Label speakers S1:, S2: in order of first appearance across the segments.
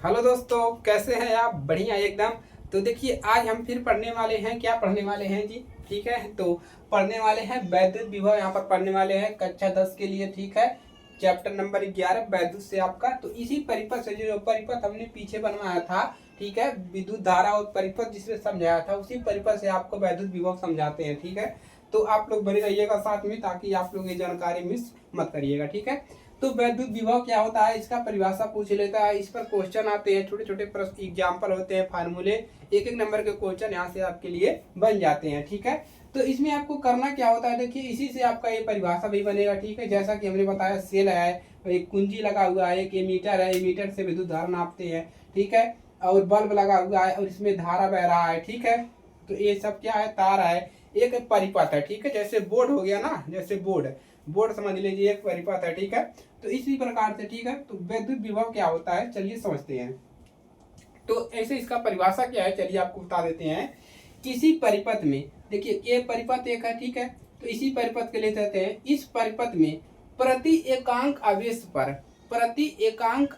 S1: Hello दोस्तों, कैसे हैं आप? बढ़िया एकदम। तो देखिए, आज हम फिर पढ़ने वाले हैं। क्या पढ़ने वाले हैं जी? ठीक है, तो पढ़ने वाले हैं वैद्युत विभव। यहाँ पर पढ़ने वाले हैं कक्षा 10 के लिए। ठीक है, चैप्टर नंबर 11 वैद्युत से आपका। तो इसी परिपथ से जो परिपथ हमने पीछे बनवाया था, ठीक है, विद्युत धारा और परिपथ जिसमें समझाया था, उसी परिपथ से आपको वैद्युत विभव समझाते हैं। ठीक है, तो आप लोग बने रहिएगा साथ में, ताकि आप लोग ये जानकारी मिस मत करिएगा। ठीक है, तो वैद्युत विभव क्या होता है, इसका परिभाषा पूछ लेता है। इस पर क्वेश्चन आते हैं, छोटे छोटे प्रश्न एग्जाम्पल होते हैं, फार्मूले, एक एक नंबर के क्वेश्चन यहाँ से आपके लिए बन जाते हैं। ठीक है, तो इसमें आपको करना क्या होता है, देखिए इसी से आपका ये परिभाषा भी बनेगा। ठीक है, जैसा कि हमने बताया, सेल है, एक कुंजी लगा हुआ है, एक एमीटर है, एमीटर से विद्युत धारा नापते हैं। ठीक है, और बल्ब लगा हुआ है और इसमें धारा बह रहा है। ठीक है, तो ये सब क्या है, तार है, एक परिपथ है। ठीक है, जैसे बोर्ड हो गया ना, जैसे बोर्ड बोर्ड समझ लीजिए, एक परिपथ है। ठीक है, तो इसी प्रकार से, ठीक है, तो वैद्युत विभव क्या होता है, चलिए समझते हैं। तो ऐसे इसका परिभाषा क्या है, चलिए आपको बता देते हैं। किसी परिपथ में, देखिए ये परिपथ एक है। ठीक है, तो इसी परिपथ के लिए कहते हैं, इस परिपथ में प्रति एकांक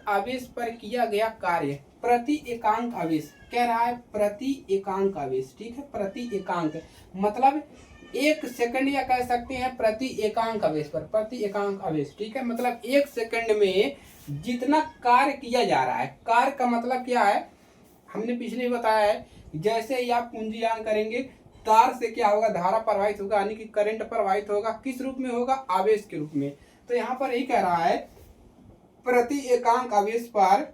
S1: आवेश पर किया गया कार्य, प्रति एकांक आवेश कह रहा है, प्रति एकांक आवेश। ठीक है, प्रति एकांक मतलब एक सेकंड, या कह सकते हैं प्रति एकांक आवेश पर, प्रति एकांक आवेश। ठीक है, मतलब एक सेकंड में जितना कार्य किया जा रहा है। कार्य का मतलब क्या है, हमने पिछले बताया है, जैसे ही आप कुंजी ऑन करेंगे, तार से क्या होगा, धारा प्रवाहित होगा, यानी कि करंट प्रवाहित होगा। किस रूप में होगा, आवेश के रूप में। तो यहाँ पर यही कह रहा है, प्रति एकांक आवेश पर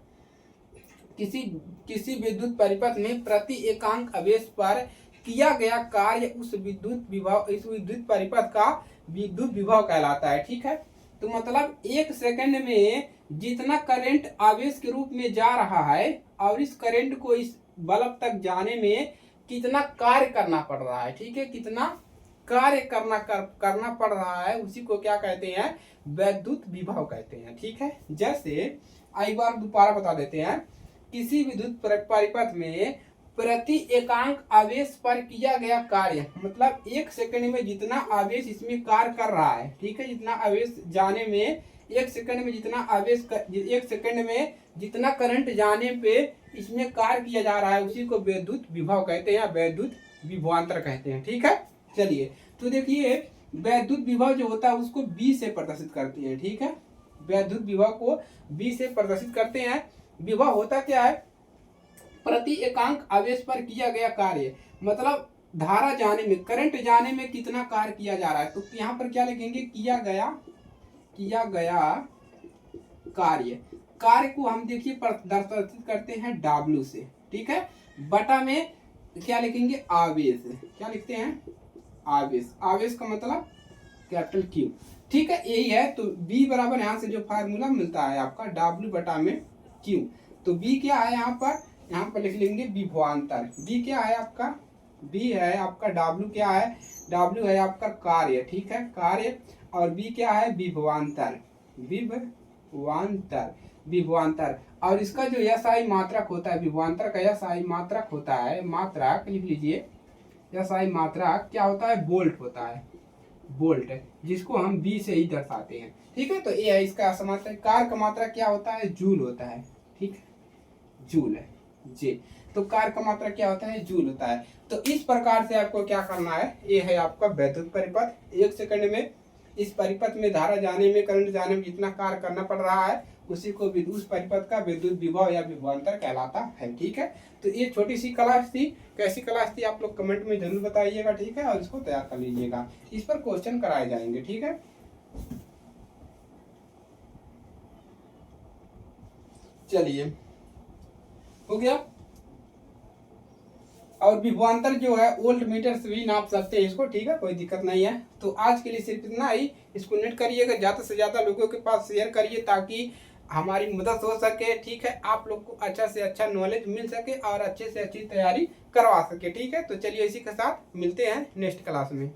S1: किसी विद्युत परिपथ में प्रति एकांक आवेश पर किया गया कार्य उस विद्युत विभव, इस विद्युत परिपथ का विद्युत विभव कहलाता है। ठीक है, तो मतलब एक सेकंड में जितना करंट आवेश के रूप में जा रहा है, और इस करंट को इस बल्ब तक जाने में कितना कार्य करना पड़ रहा है। ठीक है, कितना कार्य करना पड़ रहा है, उसी को क्या कहते हैं, वैद्युत विभव कहते हैं। ठीक है, जैसे एक बार दोबारा बता देते हैं। किसी विद्युत परिपथ में प्रति एकांक आवेश पर किया गया कार्य, मतलब एक सेकंड में जितना आवेश इसमें कार्य कर रहा है। ठीक है, जितना आवेश जाने में, एक सेकंड में जितना आवेश एक सेकंड में जितना करंट जाने पे इसमें कार्य किया जा रहा है, उसी को वैद्युत विभव कहते हैं, वैद्युत विभवांतर कहते हैं। ठीक है, चलिए, तो देखिए वैद्युत विभव जो होता है उसको बी से प्रदर्शित करते हैं। ठीक है, वैद्युत विभव को बी से प्रदर्शित करते हैं। विभव होता क्या है, प्रति एकांक आवेश पर किया गया कार्य, मतलब धारा जाने में, करंट जाने में कितना कार्य किया जा रहा है। तो यहाँ पर क्या लिखेंगे, किया गया कार्य। कार्य को हम देखिए प्रदर्शित करते हैं W से। ठीक है, बटा में क्या लिखेंगे, आवेश। क्या लिखते हैं, आवेश। आवेश का मतलब कैपिटल Q। ठीक है, यही है। तो B बराबर यहाँ से जो फार्मूला मिलता है आपका, W बटा में Q। तो B क्या है, यहाँ पर लिख लेंगे विभवांतर। B क्या है आपका, B है आपका W, क्या है, W है आपका कार्य। ठीक है, कार्य। और B क्या है, विभवांतर, विभवांतर। और इसका जो SI मात्रक होता है, विभवांतर का SI मात्रक होता है, मात्रक लिख लीजिए, SI मात्रक क्या होता है, वोल्ट होता है, वोल्ट, जिसको हम B से ही दर्शाते हैं। ठीक है, तो ये है इसका समात्रक। कार का मात्रक क्या होता है, जूल होता है। ठीक है, जूल है जी। तो कार का मात्रक क्या होता है, जूल होता है। तो इस प्रकार से आपको क्या करना है, ये है आपका वैद्युत परिपथ। एक सेकंड में इस परिपथ में धारा जाने में, करंट जाने में जितना कार्य करना पड़ रहा है, उसी को विद्युत परिपथ का विद्युत विभव या विभवांतर कहलाता है। ठीक है, तो ये छोटी सी क्लास थी। कैसी क्लास थी आप लोग कमेंट में जरूर बताइएगा। ठीक है, और इसको तैयार कर लीजिएगा, इस पर क्वेश्चन कराए जाएंगे। ठीक है, चलिए, हो गया। और विभवांतर जो है वोल्ट मीटर से भी नाप सकते हैं इसको। ठीक है, कोई दिक्कत नहीं है। तो आज के लिए सिर्फ इतना ही। इसको नोट करिएगा, ज़्यादा से ज़्यादा लोगों के पास शेयर करिए, ताकि हमारी मदद हो सके। ठीक है, आप लोग को अच्छा से अच्छा नॉलेज मिल सके और अच्छे से अच्छी तैयारी करवा सके। ठीक है, तो चलिए इसी के साथ मिलते हैं नेक्स्ट क्लास में।